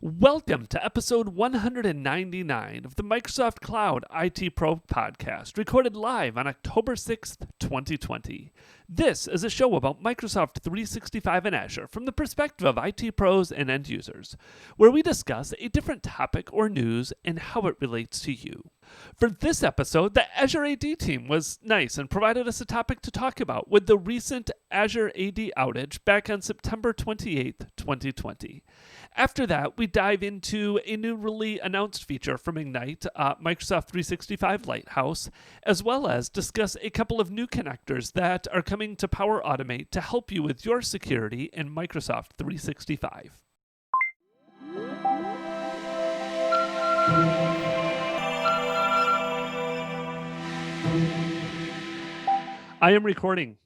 Welcome to episode 199 of the Microsoft Cloud IT Pro podcast, recorded live on October 6th, 2020. This is a show about Microsoft 365 and Azure from the perspective of IT pros and end users, where we discuss a different topic or news and how it relates to you. For this episode, the Azure AD team was nice and provided us a topic to talk about with the recent Azure AD outage back on September 28th, 2020. After that, we dive into a newly announced feature from Ignite, Microsoft 365 Lighthouse, as well as discuss a couple of new connectors that are coming to Power Automate to help you with your security in Microsoft 365. I'm recording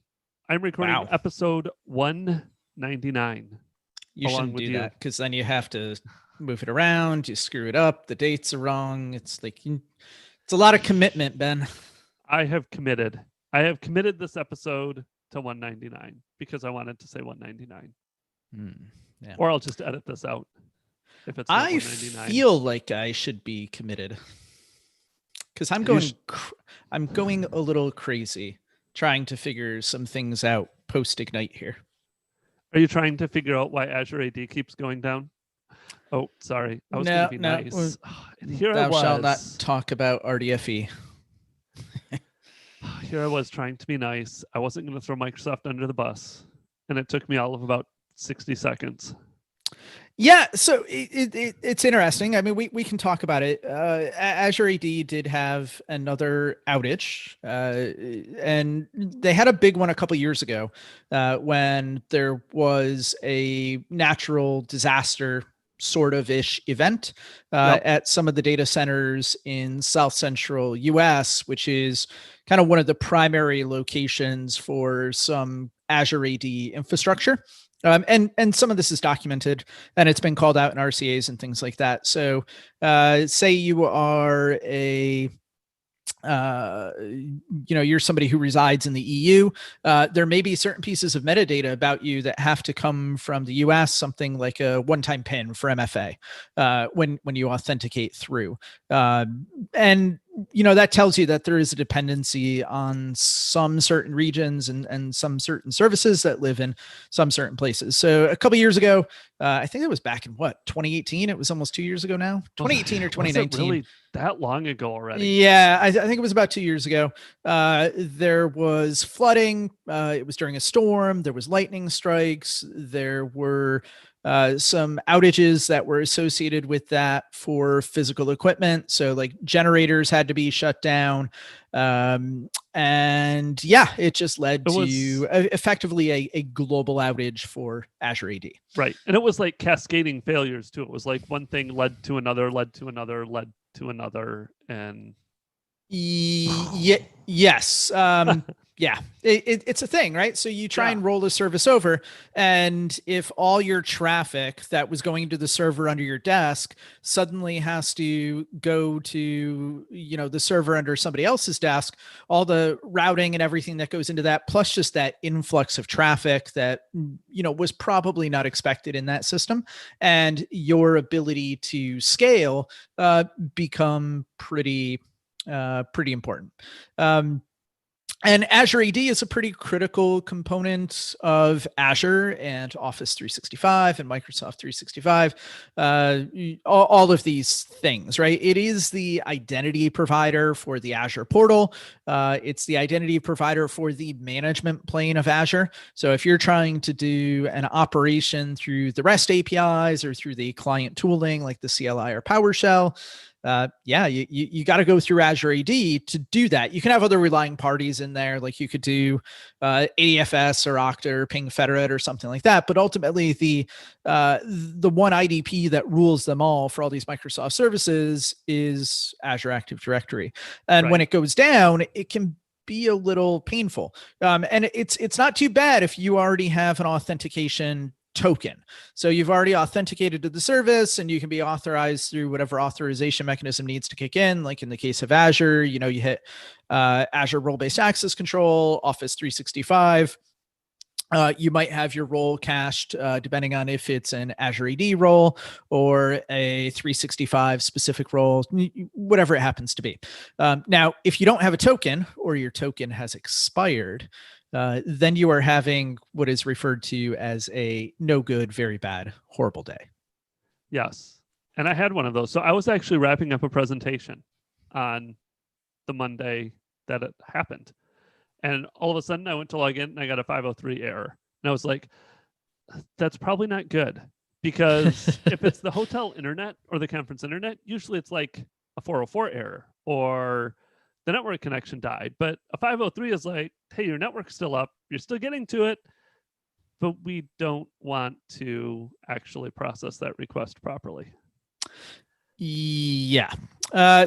Wow. episode 199. You shouldn't do that because then you have to move it around. You screw it up. The dates are wrong. It's a lot of commitment, Ben. I have committed this episode to 199 because I wanted to say 199. Yeah. Or I'll just edit this out if it's not I 199. feel like I should be committed because I'm going a little crazy trying to figure some things out post Ignite here. Are you trying to figure out why Azure AD keeps going down? Oh, sorry. I was going to be nice. And here I was. Thou shalt not talk about RDFE. Here I was trying to be nice. I wasn't going to throw Microsoft under the bus. And it took me all of about 60 seconds. Yeah, so it's interesting. I mean, we can talk about it. Azure AD did have another outage, and they had a big one a couple years ago when there was a natural disaster sort of ish event at some of the data centers in South Central US, which is kind of one of the primary locations for some Azure AD infrastructure. And some of this is documented and it's been called out in RCAs and things like that. So say you are you're somebody who resides in the EU. There may be certain pieces of metadata about you that have to come from the US, something like a one-time PIN for MFA when you authenticate through. And that tells you that there is a dependency on some certain regions and some certain services that live in some certain places. So a couple of years ago, I think it was back in 2018. It was almost 2 years ago now, 2018 or 2019. Was it really that long ago already? Yeah, I think it was about 2 years ago. There was flooding. It was during a storm. There was lightning strikes. There were some outages that were associated with that for physical equipment. So like generators had to be shut down. And yeah, it just led to effectively a global outage for Azure AD. Right. And it was like cascading failures too. It was like one thing led to another, led to another, led to another. And yes. Yeah, it's a thing, right? So you try and roll the service over, and if all your traffic that was going to the server under your desk suddenly has to go to, the server under somebody else's desk, all the routing and everything that goes into that, plus just that influx of traffic that, was probably not expected in that system, and your ability to scale become pretty important. And Azure AD is a pretty critical component of Azure and Office 365 and Microsoft 365, all of these things, right? It is the identity provider for the Azure portal. It's the identity provider for the management plane of Azure. So if you're trying to do an operation through the REST APIs or through the client tooling like the CLI or PowerShell, you got to go through Azure AD to do that. You can have other relying parties in there, like you could do ADFS or Okta or Ping Federate or something like that. But ultimately, the one IDP that rules them all for all these Microsoft services is Azure Active Directory. And when it goes down, it can be a little painful. And it's not too bad if you already have an authentication token. So you've already authenticated to the service and you can be authorized through whatever authorization mechanism needs to kick in. Like in the case of Azure, you hit Azure role-based access control, Office 365. You might have your role cached, depending on if it's an Azure AD role or a 365 specific role, whatever it happens to be. Now, if you don't have a token or your token has expired, then you are having what is referred to as a no good, very bad, horrible day. Yes. And I had one of those. So I was actually wrapping up a presentation on the Monday that it happened. And all of a sudden I went to log in and I got a 503 error. And I was like, that's probably not good, because if it's the hotel internet or the conference internet, usually it's like a 404 error or the network connection died. But a 503 is like, hey, your network's still up. You're still getting to it, but we don't want to actually process that request properly. Yeah.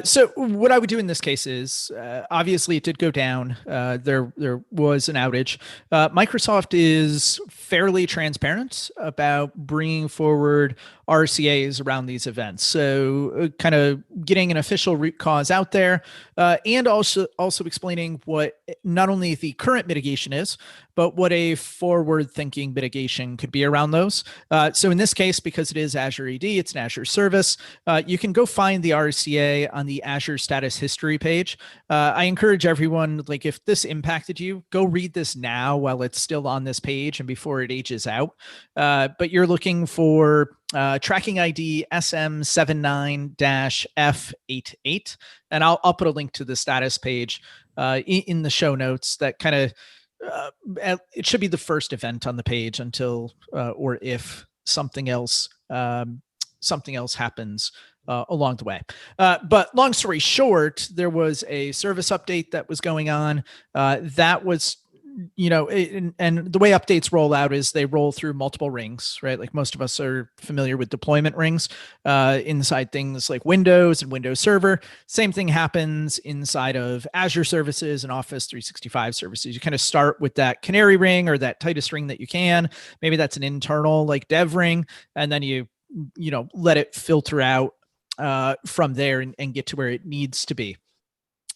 So what I would do in this case is, obviously it did go down. There was an outage. Microsoft is fairly transparent about bringing forward RCAs around these events. So kind of getting an official root cause out there, and also explaining what not only the current mitigation is, but what a forward-thinking mitigation could be around those. So in this case, because it is Azure AD, it's an Azure service, you can go find the RCA on the Azure status history page. I encourage everyone, like, if this impacted you, go read this now while it's still on this page and before it ages out. But you're looking for tracking ID SM79-F88. And I'll put a link to the status page in the show notes. That kind of, it should be the first event on the page until or if something else happens along the way. But long story short, there was a service update that was going on. That was, and the way updates roll out is they roll through multiple rings, right? Like most of us are familiar with deployment rings inside things like Windows and Windows Server. Same thing happens inside of Azure services and Office 365 services. You kind of start with that canary ring or that tightest ring that you can. Maybe that's an internal like dev ring, and then you let it filter out from there and get to where it needs to be.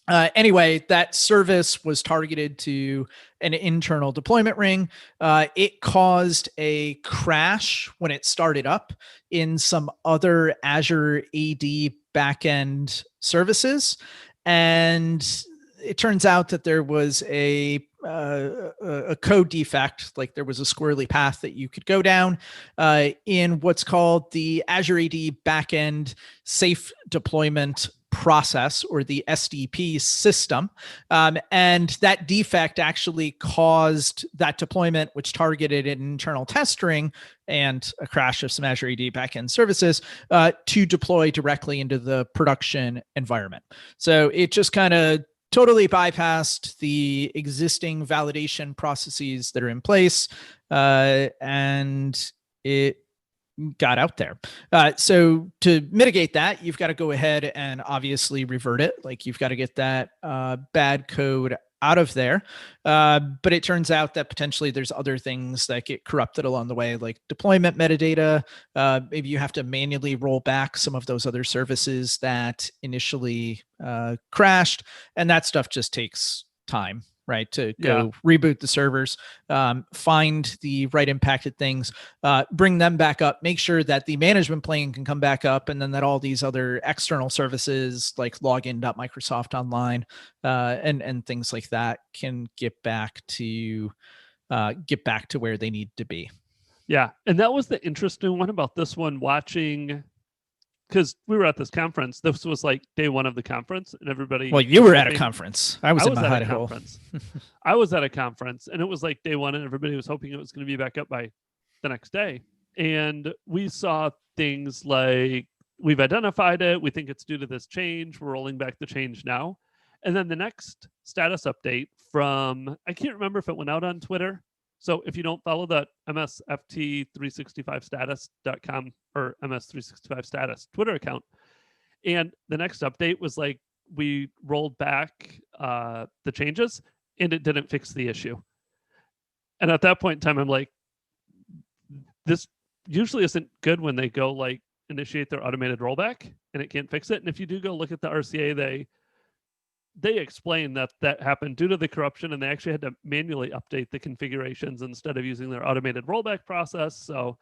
Anyway, that service was targeted to an internal deployment ring. It caused a crash when it started up in some other Azure AD backend services. And it turns out that there was a code defect, like there was a squirrely path that you could go down in what's called the Azure AD backend safe deployment process, or the SDP system. And that defect actually caused that deployment, which targeted an internal test string and a crash of some Azure AD backend services, to deploy directly into the production environment. So it just kind of totally bypassed the existing validation processes that are in place, and it got out there. So to mitigate that, you've got to go ahead and obviously revert it. Like, you've got to get that bad code out of there. But it turns out that potentially there's other things that get corrupted along the way, like deployment metadata. Maybe you have to manually roll back some of those other services that initially crashed. And that stuff just takes time, right? To go reboot the servers, find the right impacted things, bring them back up, make sure that the management plane can come back up, and then that all these other external services like login.microsoft online and things like that can get back to where they need to be. Yeah. And that was the interesting one about this one, watching, because we were at this conference. This was like day one of the conference, and everybody. Well, you were at a conference. I was in my hidey hole. I was at a conference, and it was like day one, and everybody was hoping it was going to be back up by the next day. And we saw things like, we've identified it. We think it's due to this change. We're rolling back the change now. And then the next status update from, I can't remember if it went out on Twitter. So if you don't follow the MSFT365status.com or MS365 status Twitter account, and the next update was like, we rolled back the changes and it didn't fix the issue. And at that point in time, I'm like, this usually isn't good when they go like initiate their automated rollback and it can't fix it. And if you do go look at the RCA, they explained that happened due to the corruption, and they actually had to manually update the configurations instead of using their automated rollback process. So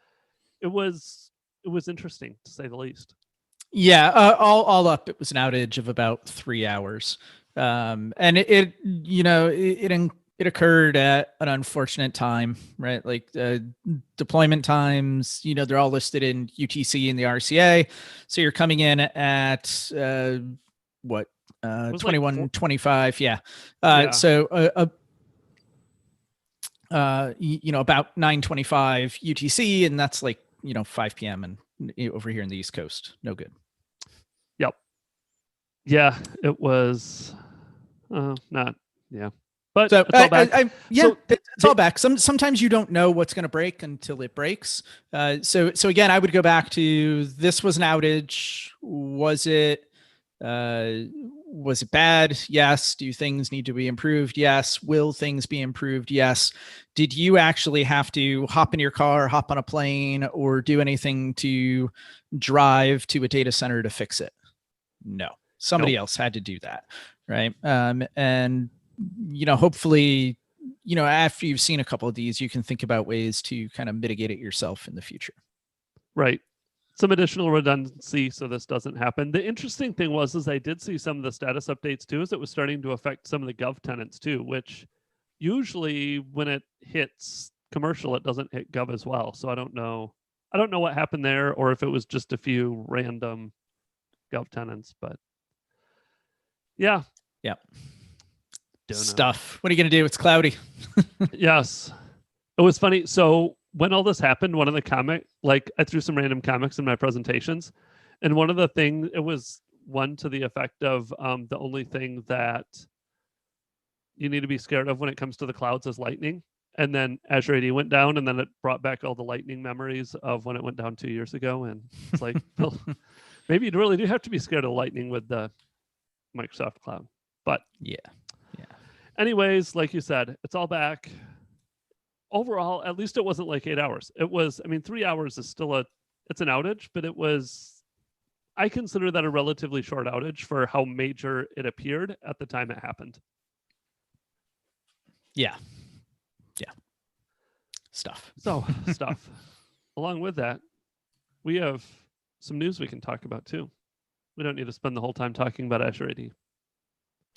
it was interesting, to say the least. Yeah, all up, it was an outage of about 3 hours, and it occurred at an unfortunate time, right? Like deployment times, they're all listed in UTC and the RCA, so you're coming in at what 21:25, yeah. So about 9:25 UTC, and that's like 5 p.m. and over here in the East Coast, no good. Yep. Yeah, it was not. Yeah. But so it's all back. It's all back. Sometimes you don't know what's going to break until it breaks. So again, I would go back to, this was an outage. Was it bad? Yes. Do things need to be improved? Yes. Will things be improved? Yes. Did you actually have to hop in your car, hop on a plane, or do anything to drive to a data center to fix it? No. Somebody else had to do that, right? And hopefully, after you've seen a couple of these, you can think about ways to kind of mitigate it yourself in the future. Right. Some additional redundancy so this doesn't happen. The interesting thing is I did see some of the status updates too, is it was starting to affect some of the gov tenants too, which usually when it hits commercial, it doesn't hit gov as well. So I don't know what happened there, or if it was just a few random gov tenants, but yeah. Stuff. What are you going to do? It's cloudy. Yes. It was funny. So when all this happened, one of the I threw some random comics in my presentations, and one of the things, it was one to the effect of the only thing that you need to be scared of when it comes to the clouds is lightning. And then Azure AD went down, and then it brought back all the lightning memories of when it went down 2 years ago. And it's like, well, maybe you really do have to be scared of lightning with the Microsoft Cloud. But yeah. Anyways, like you said, it's all back. Overall, at least it wasn't like 8 hours. It was, 3 hours is still it's an outage, but I consider that a relatively short outage for how major it appeared at the time it happened. Yeah. Stuff. Along with that, we have some news we can talk about too. We don't need to spend the whole time talking about Azure AD.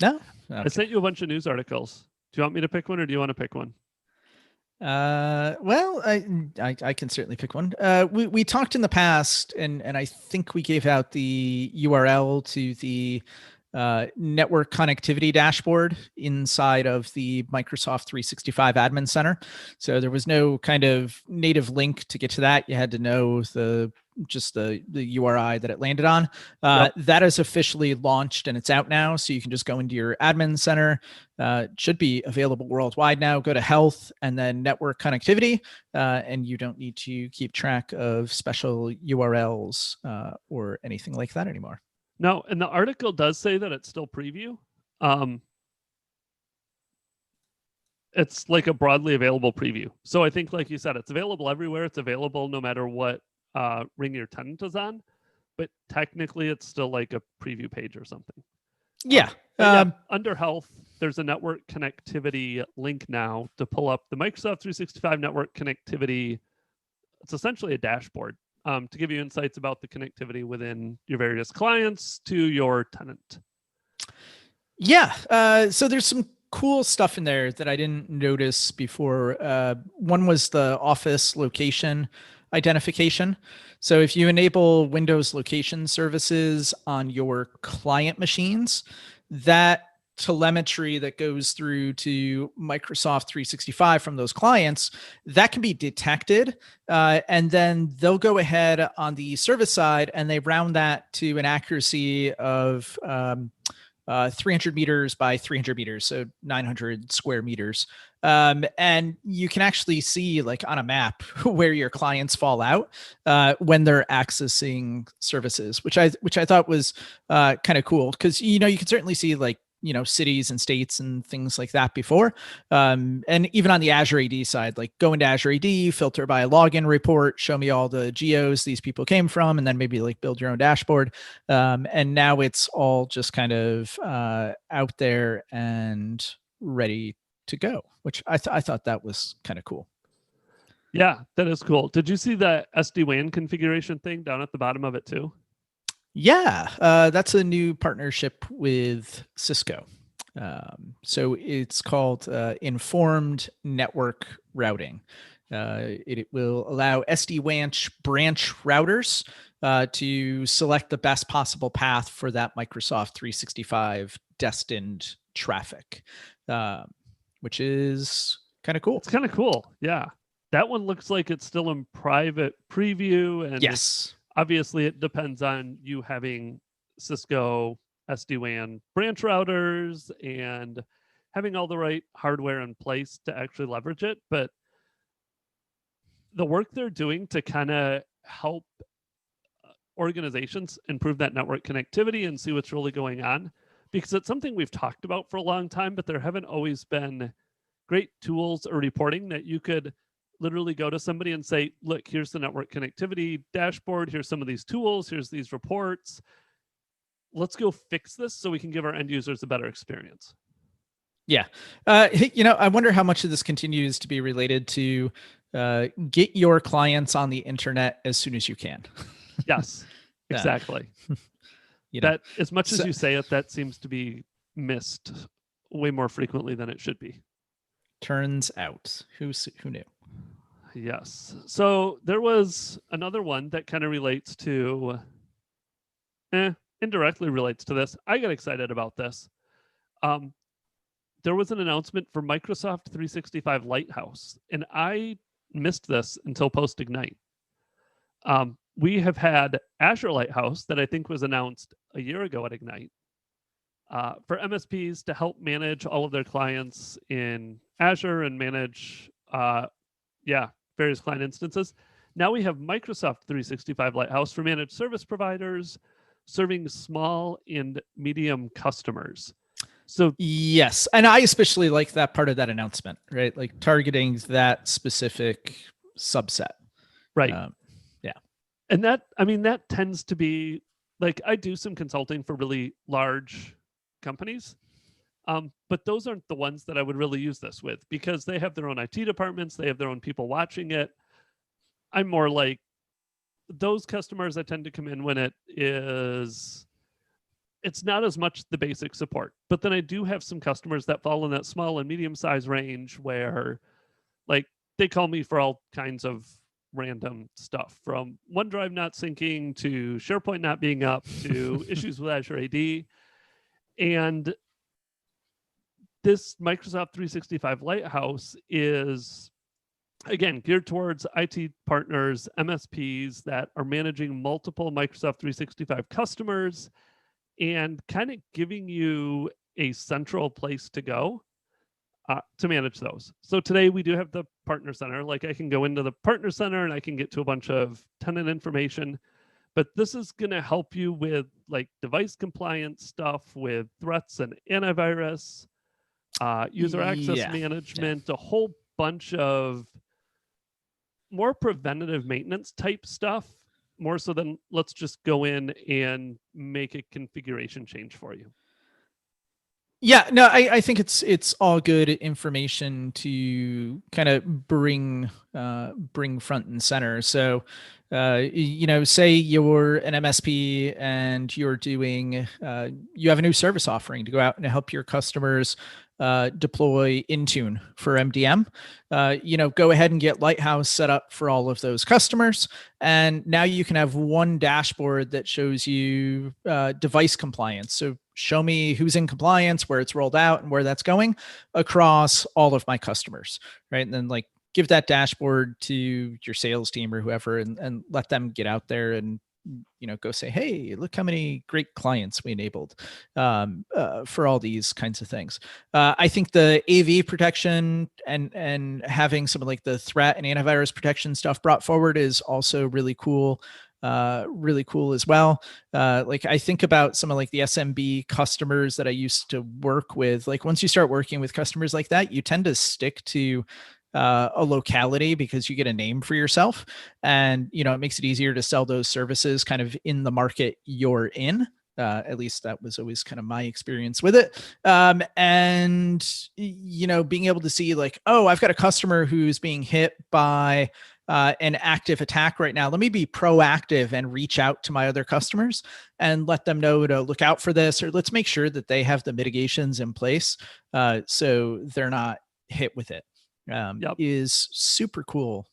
No? Okay. I sent you a bunch of news articles. Do you want me to pick one, or do you want to pick one? Well, I can certainly pick one. We talked in the past, and I think we gave out the URL to the network connectivity dashboard inside of the Microsoft 365 Admin Center. So there was no kind of native link to get to that. You had to know the URI that it landed on. That is officially launched, and it's out now. So you can just go into your admin center. It should be available worldwide now. Go to health and then network connectivity, and you don't need to keep track of special URLs or anything like that anymore. No, and the article does say that it's still preview. It's like a broadly available preview. So I think, like you said, it's available everywhere. It's available no matter what ring your tenant is on, but technically it's still like a preview page or something. Yeah. Under health, there's a network connectivity link now to pull up the Microsoft 365 network connectivity. It's essentially a dashboard to give you insights about the connectivity within your various clients to your tenant. Yeah. So there's some cool stuff in there that I didn't notice before. One was the office location identification. So if you enable Windows location services on your client machines, that telemetry that goes through to Microsoft 365 from those clients, that can be detected. And then they'll go ahead on the service side and they round that to an accuracy of 300 meters by 300 meters, so 900 square meters. And you can actually see, like on a map, where your clients fall out when they're accessing services, which I thought was kind of cool, because you can certainly see like cities and states and things like that before. And even on the Azure AD side, like go into Azure AD, filter by a login report, show me all the geos these people came from, and then maybe like build your own dashboard. And now it's all just kind of out there and ready to go, which I thought that was kind of cool. Yeah, that is cool. Did you see the SD-WAN configuration thing down at the bottom of it too? Yeah, that's a new partnership with Cisco. So it's called Informed Network Routing. It will allow SD-WAN branch routers to select the best possible path for that Microsoft 365 destined traffic, which is kind of cool. It's kind of cool. Yeah. That one looks like it's still in private preview. And yes, obviously it depends on you having Cisco SD-WAN branch routers and having all the right hardware in place to actually leverage it. But the work they're doing to kind of help organizations improve that network connectivity and see what's really going on, because it's something we've talked about for a long time, but there haven't always been great tools or reporting that you could literally go to somebody and say, look, here's the network connectivity dashboard. Here's some of these tools. Here's these reports. Let's go fix this so we can give our end users a better experience. Yeah. I wonder how much of this continues to be related to get your clients on the internet as soon as you can. Yes, exactly. That as much as you say it, that seems to be missed way more frequently than it should be. Turns out, who knew? Yes. So there was another one that kind of relates to, indirectly relates to this. I got excited about this. There was an announcement for Microsoft 365 Lighthouse, and I missed this until post Ignite. We have had Azure Lighthouse that I think was announced a year ago at Ignite for MSPs to help manage all of their clients in Azure and manage, various client instances. Now we have Microsoft 365 Lighthouse for managed service providers serving small and medium customers. So yes, and I especially like that part of that announcement, right? Like targeting that specific subset. Right. And that tends to be like, I do some consulting for really large companies. But those aren't the ones that I would really use this with, because they have their own IT departments. They have their own people watching it. I'm more like those customers that tend to come in when it's not as much the basic support. But then I do have some customers that fall in that small and medium size range where like they call me for all kinds of random stuff, from OneDrive not syncing to SharePoint not being up to issues with Azure AD. And this Microsoft 365 Lighthouse is, again, geared towards IT partners, MSPs that are managing multiple Microsoft 365 customers and kind of giving you a central place to go to manage those. So today we do have the Partner Center. Like I can go into the Partner Center and I can get to a bunch of tenant information. But this is going to help you with like device compliance stuff, with threats and antivirus, user access management, a whole bunch of more preventative maintenance type stuff, more so than let's just go in and make a configuration change for you. Yeah, no, I think it's all good information to kind of bring front and center. So, say you're an MSP and you're doing, you have a new service offering to go out and help your customers deploy Intune for MDM. Go ahead and get Lighthouse set up for all of those customers. And now you can have one dashboard that shows you device compliance. So show me who's in compliance, where it's rolled out, and where that's going across all of my customers, right? And then like give that dashboard to your sales team or whoever, and let them get out there and go say, hey, look how many great clients we enabled for all these kinds of things. I think the AV protection and having some of like the threat and antivirus protection stuff brought forward is also really cool. really cool as well. Like I think about some of like the SMB customers that I used to work with. Like once you start working with customers like that, you tend to stick to a locality because you get a name for yourself, and it makes it easier to sell those services kind of in the market you're in. At least that was always kind of my experience with it. And being able to see like, oh, I've got a customer who's being hit by an active attack right now. Let me be proactive and reach out to my other customers and let them know to look out for this, or let's make sure that they have the mitigations in place so they're not hit with it. Is super cool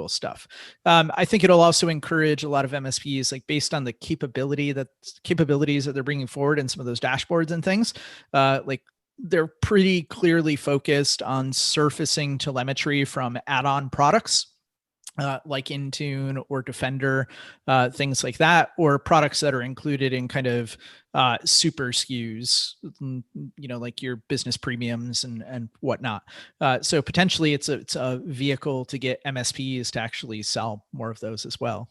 stuff. I think it'll also encourage a lot of MSPs, like based on the capabilities that they're bringing forward and some of those dashboards and things, like they're pretty clearly focused on surfacing telemetry from add-on products. Like Intune or Defender, things like that, or products that are included in kind of super SKUs, like your business premiums and whatnot. So potentially it's a vehicle to get MSPs to actually sell more of those as well.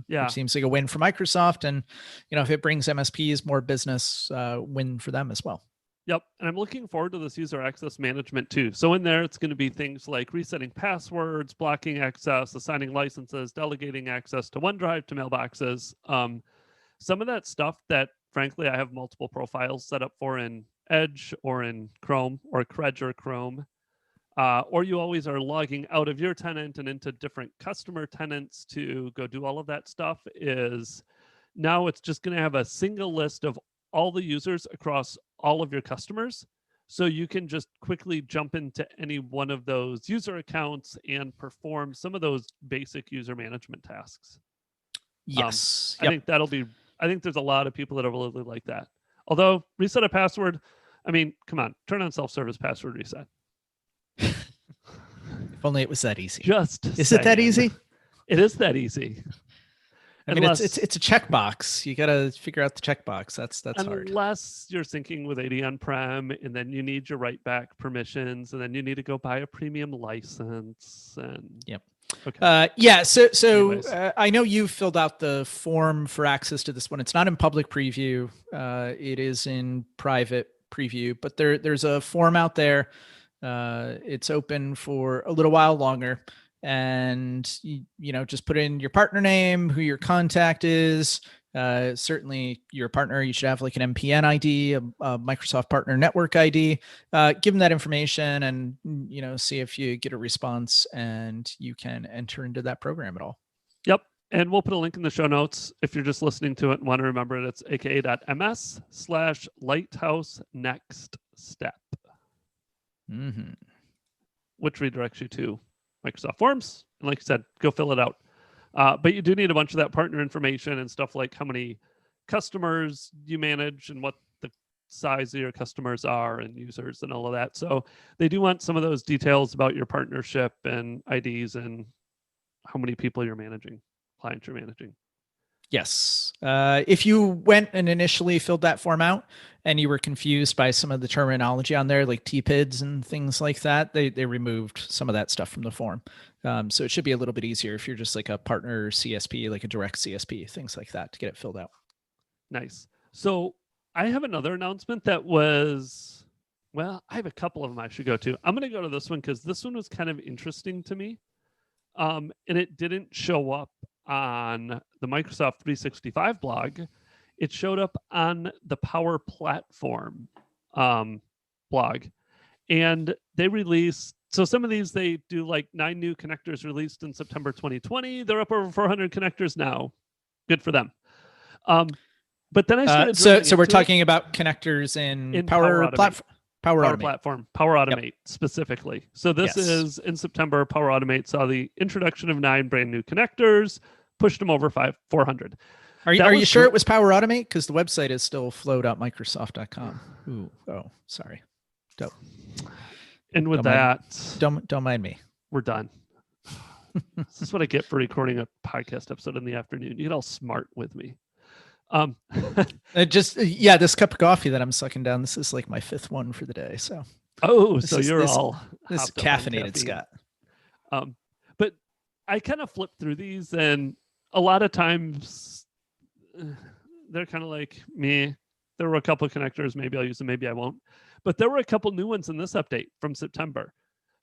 Which seems like a win for Microsoft. And, if it brings MSPs more business, win for them as well. Yep. And I'm looking forward to this user access management too. So in there, it's going to be things like resetting passwords, blocking access, assigning licenses, delegating access to OneDrive, to mailboxes. Some of that stuff that, frankly, I have multiple profiles set up for in Edge or in Chrome or Credge or Chrome. Or you always are logging out of your tenant and into different customer tenants to go do all of that stuff. Is now it's just going to have a single list of all the users across all of your customers. So you can just quickly jump into any one of those user accounts and perform some of those basic user management tasks. Yes. I think I think there's a lot of people that are really like that. Although reset a password, I mean, come on, turn on self-service password reset. If only it was that easy. Is it that easy? It is that easy. I mean, it's a checkbox. You got to figure out the checkbox. That's hard. Unless you're syncing with AD on-prem, and then you need your write-back permissions, and then you need to go buy a premium license. And yep. Okay. So I know you filled out the form for access to this one. It's not in public preview. It is in private preview, but there's a form out there. It's open for a little while longer. And just put in your partner name, who your contact is. Certainly your partner, you should have like an MPN ID, a Microsoft Partner Network ID. Give them that information and see if you get a response and you can enter into that program at all. Yep. And we'll put a link in the show notes if you're just listening to it and want to remember it. It's aka.ms/Lighthouse next step, which redirects you to Microsoft Forms. And like I said, go fill it out. But you do need a bunch of that partner information and stuff like how many customers you manage and what the size of your customers are and users and all of that. So they do want some of those details about your partnership and IDs and how many people you're managing, clients you're managing. Yes. If you went and initially filled that form out and you were confused by some of the terminology on there, like TPIDs and things like that, they removed some of that stuff from the form. So it should be a little bit easier if you're just like a partner CSP, like a direct CSP, things like that, to get it filled out. Nice. So I have another announcement that was, well, I have a couple of them I should go to. I'm going to go to this one because this one was kind of interesting to me. And it didn't show up on the Microsoft 365 blog. It showed up on the Power Platform blog. And they released, so some of these, they do like 9 new connectors released in September 2020. They're up over 400 connectors now. Good for them. But then I started so we're talking about connectors in Power Platform. Power Automate. Platform, Power Automate specifically. So this is in September, Power Automate saw the introduction of 9 brand new connectors, pushed them over 400. Are you sure it was Power Automate? Because the website is still flow.microsoft.com. Ooh, oh, sorry. Don't. And with don't mind me. We're done. This is what I get for recording a podcast episode in the afternoon. You get all smart with me. This cup of coffee that I'm sucking down, this is like my 5th one for the day. So you're all this caffeinated, Scott. But I kind of flipped through these, and a lot of times they're kind of like me. There were a couple of connectors. Maybe I'll use them, maybe I won't. But there were a couple new ones in this update from September.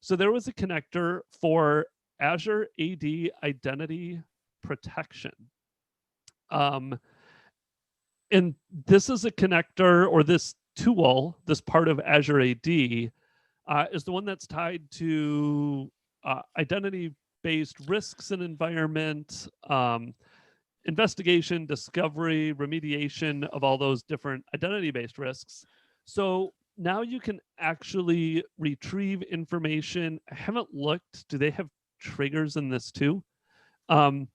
So there was a connector for Azure AD Identity Protection. And this is a connector, or this tool, this part of Azure AD, is the one that's tied to identity-based risks in environment, investigation, discovery, remediation of all those different identity-based risks. So now you can actually retrieve information. I haven't looked. Do they have triggers in this too? I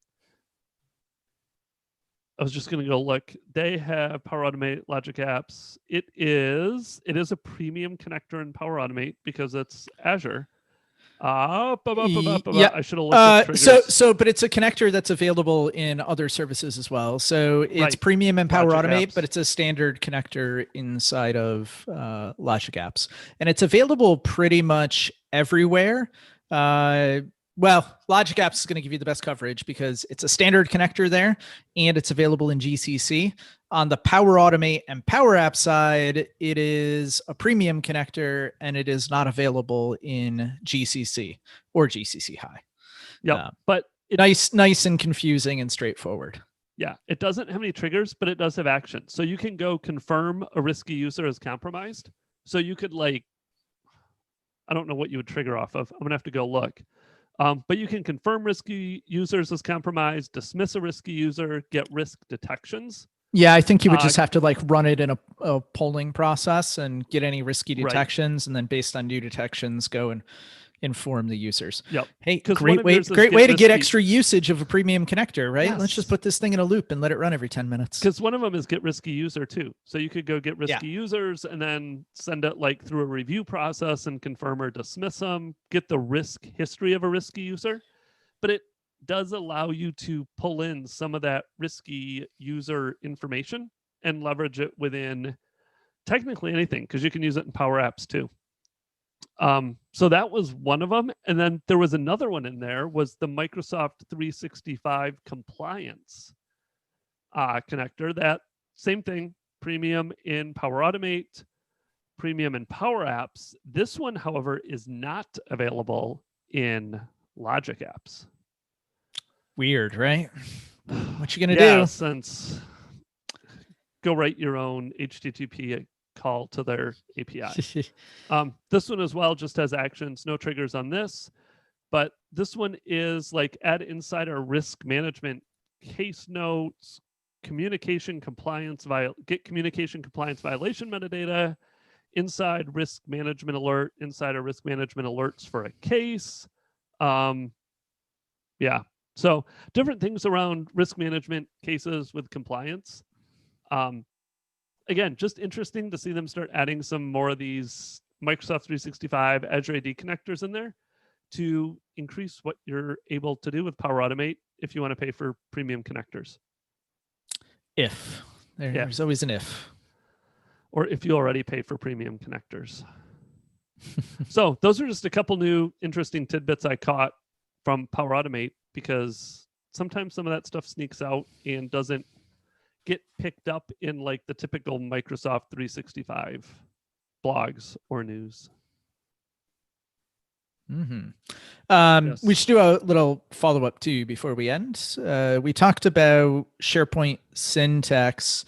was just going to go look. They have Power Automate, Logic Apps. It is a premium connector in Power Automate because it's Azure. I should have looked at triggers. But it's a connector that's available in other services as well. So it's Right. premium in Power Logic Automate, Apps. but it's a standard connector inside of Logic Apps, and it's available pretty much everywhere. Well, Logic Apps is going to give you the best coverage because it's a standard connector there, and it's available in GCC. On the Power Automate and Power App side, it is a premium connector, and it is not available in GCC or GCC High. Yeah, but nice and confusing and straightforward. Yeah, it doesn't have any triggers, but it does have actions. So you can go confirm a risky user is compromised. So you could I don't know what you would trigger off of. I'm gonna have to go look. But you can confirm risky users as compromised, dismiss a risky user, get risk detections. Yeah, I think you would just have to run it in a polling process and get any risky detections, right, and then based on new detections, go and inform the users. Yep. Hey, great way to get extra usage of a premium connector, right? Yes. Let's just put this thing in a loop and let it run every 10 minutes. Because one of them is get risky user too. So you could go get risky users and then send it through a review process and confirm or dismiss them, get the risk history of a risky user. But it does allow you to pull in some of that risky user information and leverage it within technically anything, because you can use it in Power Apps too. So that was one of them. And then there was another one in there, was the Microsoft 365 compliance connector. That same thing, premium in Power Automate, premium in Power Apps. This one, however, is not available in Logic Apps. Weird, right? What you gonna do? Since go write your own HTTP call to their API. This one as well just has actions, no triggers on this, but this one is add insider risk management case notes, communication compliance get communication compliance violation metadata, inside risk management alert, insider risk management alerts for a case. So different things around risk management cases with compliance. Again, just interesting to see them start adding some more of these Microsoft 365 Azure AD connectors in there to increase what you're able to do with Power Automate if you want to pay for premium connectors. There's always an if. Or if you already pay for premium connectors. So those are just a couple new interesting tidbits I caught from Power Automate, because sometimes some of that stuff sneaks out and doesn't get picked up in the typical Microsoft 365 blogs or news. Yes. We should do a little follow-up too before we end. We talked about SharePoint syntax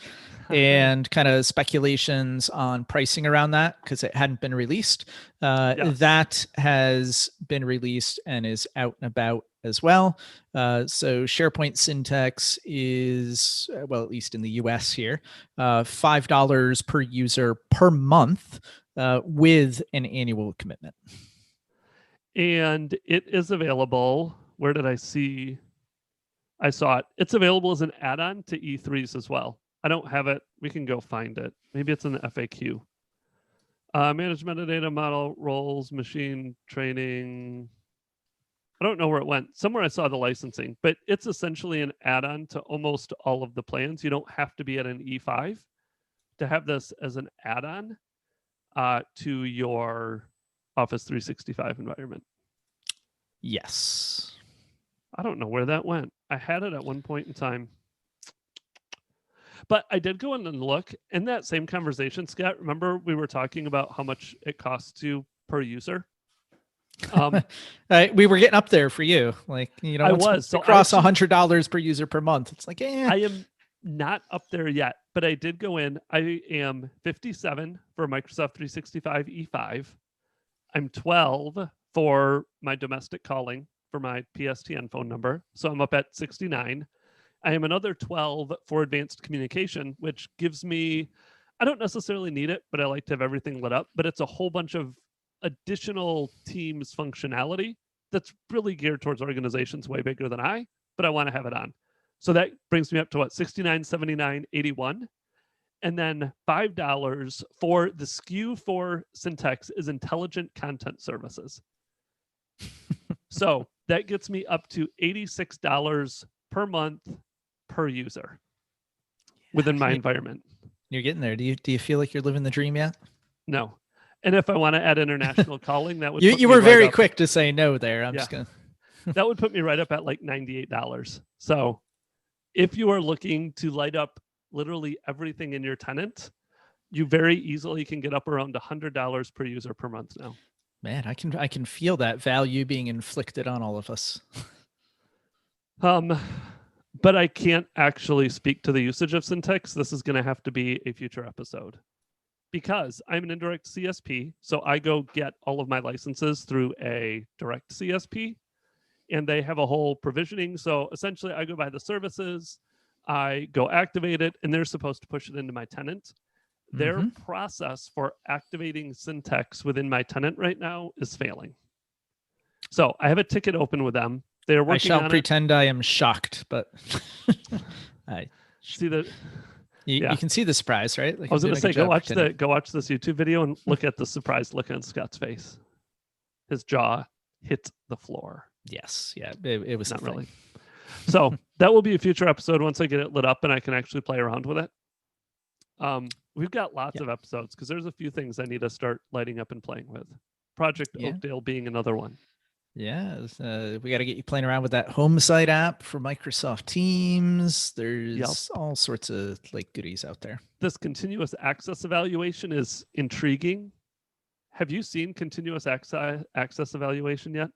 and kind of speculations on pricing around that because it hadn't been released. That has been released and is out and about as well. So SharePoint syntax is, well, at least in the US here, $5 per user per month with an annual commitment. And it is available. Where did I see? I saw it. It's available as an add-on to E3s as well. I don't have it. We can go find it. Maybe it's in the FAQ. Manage metadata, model, roles, machine training. I don't know where it went. Somewhere I saw the licensing, but it's essentially an add-on to almost all of the plans. You don't have to be at an E5 to have this as an add-on to your Office 365 environment. Yes. I don't know where that went. I had it at one point in time. But I did go in and look in that same conversation, Scott. Remember we were talking about how much it costs you per user? We were getting up there for you. Like, you know, once we cross $100 per user per month, it's like, I am not up there yet, but I did go in. I am 57 for Microsoft 365 E5. I'm 12 for my domestic calling for my PSTN phone number. So I'm up at 69. I am another 12 for advanced communication, which gives me, I don't necessarily need it, but I like to have everything lit up. But it's a whole bunch of additional Teams functionality that's really geared towards organizations way bigger than I, but I want to have it on. So that brings me up to what, 69, 79, 81. And then $5 for the SKU for Syntex is intelligent content services. So that gets me up to $86 per month per user within my environment. You're getting there. Do you feel like you're living the dream yet? No. And if I want to add international calling, that would you were very quick to say no there. I'm just gonna that would put me right up at like $98. So if you are looking to light up literally everything in your tenant, you very easily can get up around $100 per user per month now. Man, I can feel that value being inflicted on all of us. But I can't actually speak to the usage of Syntex. This is going to have to be a future episode because I'm an indirect CSP. So I go get all of my licenses through a direct CSP and they have a whole provisioning. So essentially I go buy the services, I go activate it, and they're supposed to push it into my tenant. Their process for activating Syntex within my tenant right now is failing. So I have a ticket open with them. They're working on it. I shall pretend I am shocked, but I see that. You can see the surprise, right? Like I was going to say, go watch this YouTube video and look at the surprised look on Scott's face. His jaw hit the floor. Yes, yeah, it was not really. So that will be a future episode once I get it lit up and I can actually play around with it. We've got lots of episodes because there's a few things I need to start lighting up and playing with. Project Oakdale being another one. Yeah, we got to get you playing around with that home site app for Microsoft Teams. There's all sorts of like goodies out there. This continuous access evaluation is intriguing. Have you seen continuous access evaluation yet?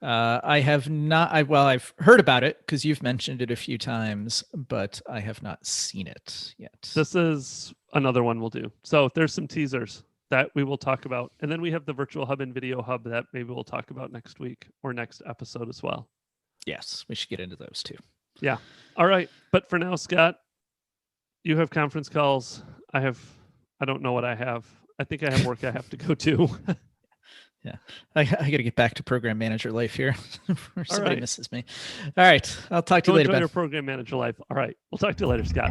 I have not. I've heard about it because you've mentioned it a few times, but I have not seen it yet. This is another one we'll do. So there's some teasers that we will talk about. And then we have the virtual hub and video hub that maybe we'll talk about next week or next episode as well. Yes, we should get into those too. Yeah. All right. But for now, Scott, you have conference calls. I don't know what I have. I think I have work I have to go to. Yeah. I got to get back to program manager life here. Somebody misses me. All right. I'll talk to you later, Ben. Enjoy your program manager life. All right. We'll talk to you later, Scott.